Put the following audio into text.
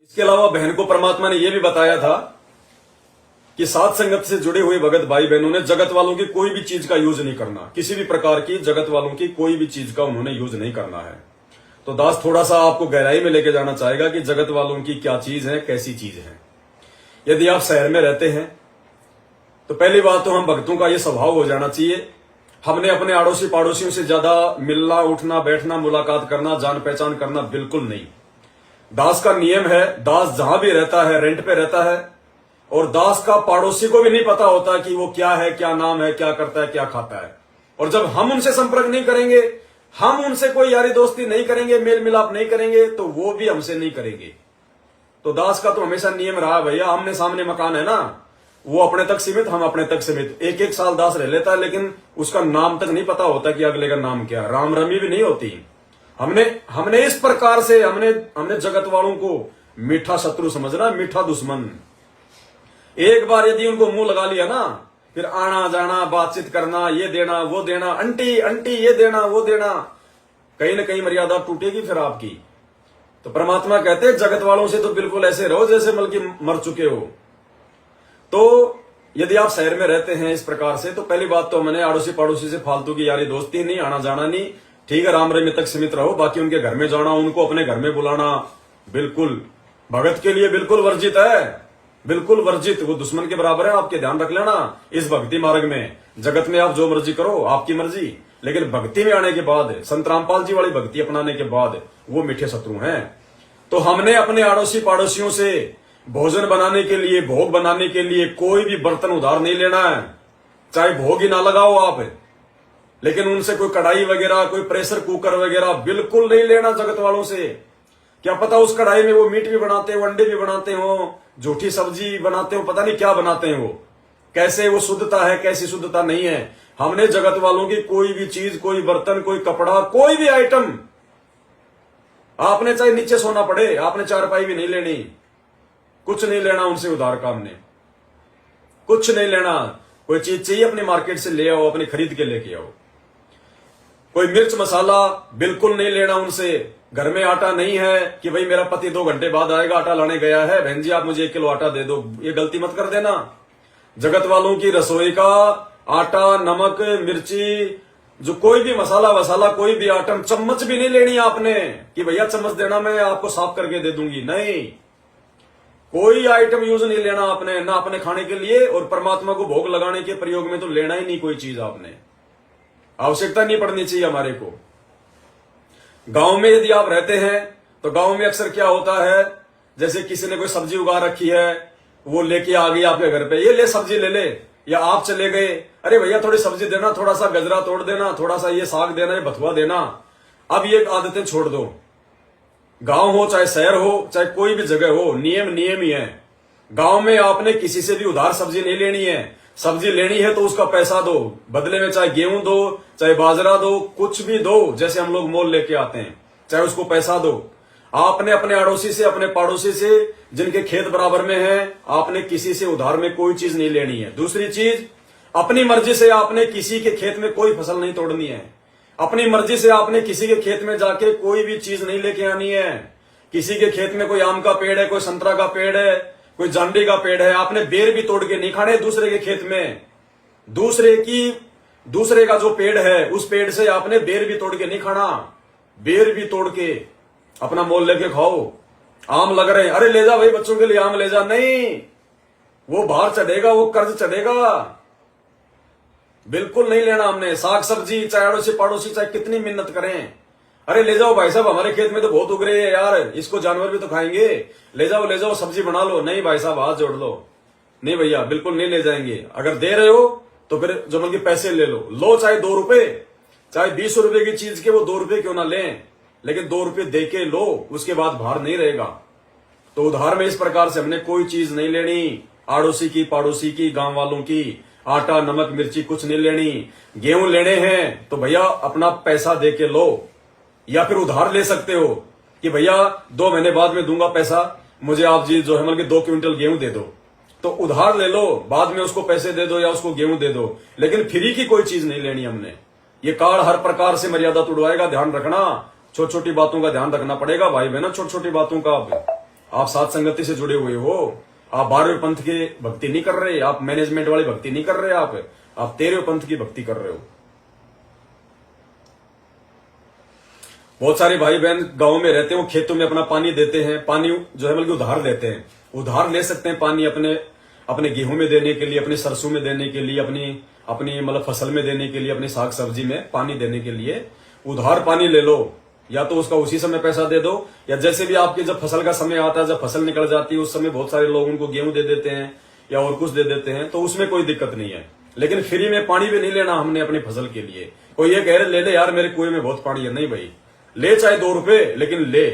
इसके अलावा बहन को परमात्मा ने यह भी बताया था कि सात संगत से जुड़े हुए भगत भाई बहनों ने जगत वालों की कोई भी चीज का यूज नहीं करना, किसी भी प्रकार की जगत वालों की कोई भी चीज का उन्होंने यूज नहीं करना है। तो दास थोड़ा सा आपको गहराई में लेके जाना चाहेगा कि जगत वालों की क्या चीज है, कैसी चीज है। यदि आप शहर में रहते हैं तो पहली बात तो हम भक्तों का यह स्वभाव हो जाना चाहिए, हमने अपने आड़ोसी पड़ोसियों से ज्यादा मिलना, उठना, बैठना, मुलाकात करना, जान पहचान करना बिल्कुल नहीं। दास का नियम है, दास जहां भी रहता है रेंट पे रहता है, और दास का पड़ोसी को भी नहीं पता होता कि वो क्या है, क्या नाम है, क्या करता है, क्या खाता है। और जब हम उनसे संपर्क नहीं करेंगे, हम उनसे कोई यारी दोस्ती नहीं करेंगे, मेल मिलाप नहीं करेंगे, तो वो भी हमसे नहीं करेंगे। तो दास का तो हमेशा नियम रहा भैया, हमने सामने मकान है ना, वो अपने तक सीमित, हम अपने तक सीमित। एक एक साल दास रह लेता है लेकिन उसका नाम तक नहीं पता होता कि अगले का नाम क्या, राम रमी भी नहीं होती। हमने इस प्रकार से हमने जगत वालों को मीठा शत्रु समझना, मीठा दुश्मन। एक बार यदि उनको मुंह लगा लिया ना, फिर आना जाना, बातचीत करना, ये देना वो देना, आंटी आंटी ये देना वो देना, कहीं ना कहीं मर्यादा टूटेगी फिर आपकी। तो परमात्मा कहते हैं जगत वालों से तो बिल्कुल ऐसे रहो जैसे बल्कि मर चुके हो। तो यदि आप शहर में रहते हैं इस प्रकार से, तो पहली बात तो मैंने आड़ोसी पड़ोसी से फालतू की यारी दोस्ती नहीं, आना जाना नहीं, ठीक है, राम रमी तक सीमित रहो। बाकी उनके घर में जाना, उनको अपने घर में बुलाना बिल्कुल भगत के लिए बिल्कुल वर्जित है, बिल्कुल वर्जित। वो दुश्मन के बराबर है, आपके ध्यान रख लेना। इस भक्ति मार्ग में, जगत में आप जो मर्जी करो, आपकी मर्जी, लेकिन भक्ति में आने के बाद, संत रामपाल जी वाली भक्ति अपनाने के बाद वो मीठे शत्रु हैं। तो हमने अपने आड़ोसी पड़ोसियों से भोजन बनाने के लिए, भोग बनाने के लिए कोई भी बर्तन उधार नहीं लेना है, चाहे भोग ही ना लगाओ आप, लेकिन उनसे कोई कढ़ाई वगैरह, कोई प्रेशर कुकर वगैरह बिल्कुल नहीं लेना जगत वालों से। क्या पता उस कढ़ाई में वो मीट भी बनाते हो, अंडे भी बनाते हो, झूठी सब्जी बनाते हो, पता नहीं क्या बनाते हैं वो, कैसे वो शुद्धता है, कैसी शुद्धता नहीं है। हमने जगत वालों की कोई भी चीज, कोई बर्तन, कोई कपड़ा, कोई भी आइटम, आपने चाहे नीचे सोना पड़े, आपने चारपाई भी नहीं लेनी, कुछ नहीं लेना उनसे उधार का, हमने कुछ नहीं लेना। कोई चीज चाहिए अपनी मार्केट से ले आओ, अपनी खरीद के लेके आओ। कोई मिर्च मसाला बिल्कुल नहीं लेना उनसे। घर में आटा नहीं है कि भाई मेरा पति 2 घंटे बाद आएगा, आटा लाने गया है, बहन जी आप मुझे 1 किलो आटा दे दो, ये गलती मत कर देना। जगत वालों की रसोई का आटा, नमक, मिर्ची, जो कोई भी मसाला वसाला, कोई भी आइटम, चम्मच भी नहीं लेनी आपने कि भैया चम्मच देना, मैं आपको साफ करके दे दूंगी, नहीं। कोई आइटम यूज नहीं लेना आपने, ना अपने खाने के लिए, और परमात्मा को भोग लगाने के प्रयोग में तो लेना ही नहीं कोई चीज आपने, आवश्यकता नहीं पड़नी चाहिए हमारे को। गांव में यदि आप रहते हैं तो गांव में अक्सर क्या होता है, जैसे किसी ने कोई सब्जी उगा रखी है, वो लेके आ गई आपके घर पे, ये ले सब्जी ले ले, या आप चले गए, अरे भैया थोड़ी सब्जी देना, थोड़ा सा गजरा तोड़ देना, थोड़ा सा ये साग देना, ये बथुआ देना। अब ये आदतें छोड़ दो। गांव हो चाहे शहर हो, चाहे कोई भी जगह हो, नियम नियम ही है। गांव में आपने किसी से भी उधार सब्जी नहीं लेनी है। सब्जी लेनी है तो उसका पैसा दो, बदले में चाहे गेहूं दो, चाहे बाजरा दो, कुछ भी दो, जैसे हम लोग मोल लेके आते हैं, चाहे उसको पैसा दो। आपने अपने अड़ोसी से, अपने पड़ोसी से, जिनके खेत बराबर में है, आपने किसी से उधार में कोई चीज नहीं लेनी है। दूसरी चीज, अपनी मर्जी से आपने किसी के खेत में कोई फसल नहीं तोड़नी है। अपनी मर्जी से आपने किसी के खेत में जाके कोई भी चीज नहीं लेके आनी है। किसी के खेत में कोई आम का पेड़ है, कोई संतरा का पेड़ है, कोई जांडी का पेड़ है, आपने बेर भी तोड़ के नहीं खाने दूसरे के खेत में। दूसरे का जो पेड़ है, उस पेड़ से आपने बेर भी तोड़ के नहीं खाना। बेर भी तोड़ के अपना मोल लेके खाओ। आम लग रहे हैं, अरे ले जा भाई बच्चों के लिए आम ले जा, नहीं, वो बाहर चढ़ेगा, वो कर्ज चढ़ेगा, बिल्कुल नहीं लेना हमने। साग सब्जी चाहे अड़ोसी पड़ोसी चाहे कितनी मिन्नत करें, अरे ले जाओ भाई साहब, हमारे खेत में तो बहुत उग रही है यार, इसको जानवर भी तो खाएंगे, ले जाओ सब्जी बना लो। नहीं भाई साहब हाथ जोड़ लो, नहीं भैया बिल्कुल नहीं ले जाएंगे। अगर दे रहे हो तो फिर जो बल्कि पैसे ले लो, चाहे 2 रुपए, चाहे 20 रुपए की चीज के वो 2 रुपए क्यों ना लें, लेकिन 2 रुपए दे के लो, उसके बाद भार नहीं रहेगा। तो उधार में इस प्रकार से हमने कोई चीज नहीं लेनी, आड़ोसी की, पड़ोसी की, गांव वालों की, आटा नमक मिर्ची कुछ नहीं लेनी। गेहूं लेने हैं तो भैया अपना पैसा दे के लो, या फिर उधार ले सकते हो कि भैया 2 महीने बाद में दूंगा पैसा, मुझे आप जी जो है मतलब 2 क्विंटल गेहूं दे दो, तो उधार ले लो, बाद में उसको पैसे दे दो या उसको गेहूं दे दो, लेकिन फ्री की कोई चीज नहीं लेनी हमने। ये काल हर प्रकार से मर्यादा तोड़वाएगा, ध्यान रखना। छोटी छोटी बातों का ध्यान रखना पड़ेगा भाई बहना, छोटी छोटी बातों का आप सात संगति से जुड़े हुए हो, आप 12वें पंथ की भक्ति नहीं कर रहे, आप मैनेजमेंट वाली भक्ति नहीं कर रहे, आप 13वें पंथ की भक्ति कर रहे हो। बहुत सारे भाई बहन गांव में रहते हैं, वो खेतों में अपना पानी देते हैं, पानी जो है बल्कि उधार देते हैं, उधार ले सकते हैं पानी अपने गेहूं में देने के लिए, अपनी सरसों में देने के लिए, अपनी मतलब फसल में देने के लिए, अपनी साग सब्जी में पानी देने के लिए उधार पानी ले लो, या तो उसका उसी समय पैसा दे दो, या जैसे भी आपकी जब फसल का समय आता है, जब फसल निकल जाती है उस समय बहुत सारे लोग उनको गेहूं दे देते हैं या और कुछ दे देते हैं, तो उसमें कोई दिक्कत नहीं है। लेकिन फ्री में पानी भी नहीं लेना हमने अपनी फसल के लिए। कोई ये कह रहे ले ले यार मेरे कुएं में बहुत पानी है, नहीं भाई, ले चाहे 2 रुपए लेकिन ले।